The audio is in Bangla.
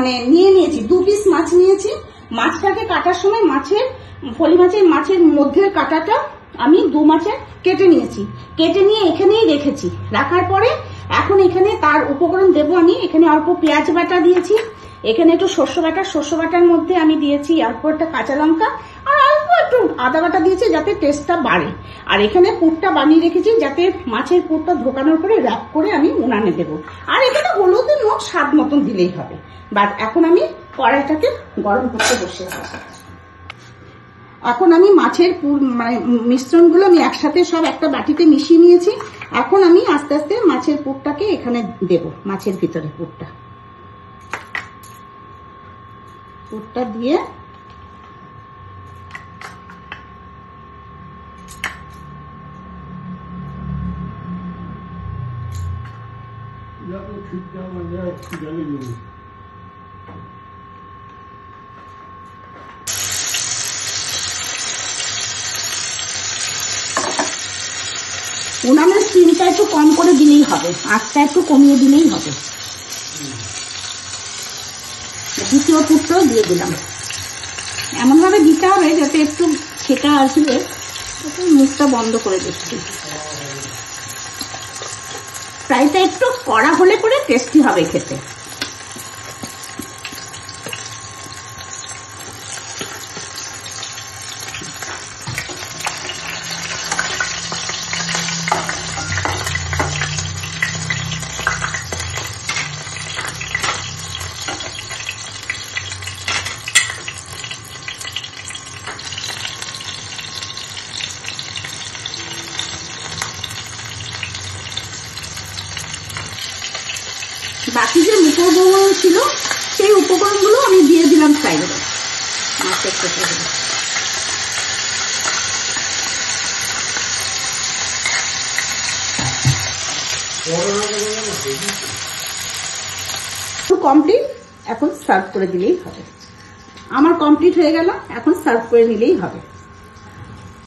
মানে নিয়ে নিয়েছি, 2 পিস মাছ নিয়েছি। মাছটাকে কাটার সময় ফলি মাছের মধ্যের কাঁটাটা আমি 2 মাছে কেটে নিয়েছি। কেটে নিয়ে এখানেই রেখেছি। রাখার পরে এখন এখানে তার উপকরণ দেবো আমি। এখানে অল্প পেঁয়াজ বাটা দিয়েছি, এখানে একটু শস্য বাটার মধ্যে আমি দিয়েছি অল্প একটা কাঁচা লঙ্কা, আর অল্প একটু আদা বাটা দিয়েছি যাতে টেস্টটা বাড়ে। আর এখানে পুরটা বানিয়ে রেখেছি যাতে মাছের পুরটা ঢোকানোর পরে র্যাপ করে আমি উনানে দেবো। আর এখানে হলুদের নোট স্বাদ মতন দিলেই হবে। বাট এখন আমি কড়াইটাকে গরম করতে বসেছি। এখন আমি মাছের মানে মিশ্রণগুলো আমি একসাথে সব একটা বাটিতে মিশিয়ে নিয়েছি। এখন আমি আস্তে আস্তে মাছের পুরটাকে এখানে দেব, মাছের ভিতরে পুরটা দিয়ে উনানের স্টিমটা একটু কম করে দিলেই হবে, আঁচটা একটু কমিয়ে দিলেই হবে। দ্বিতীয় পুরটাও দিয়ে দিলাম। এমনভাবে দিতে হবে যাতে একটু ছেঁকা আসলে মুখটা বন্ধ করে দিচ্ছি। ফ্রাইটা একটু কড়া হলে পরে টেস্টি হবে খেতে। বাকি যে উপকরণ ছিল সেই উপকরণগুলো আমি দিয়ে দিলাম সাইডে মাছের ক্ষেত্রে। কমপ্লিট, এখন সার্ভ করে দিলেই হবে। আমার কমপ্লিট হয়ে গেল, এখন সার্ভ করে নিলেই হবে।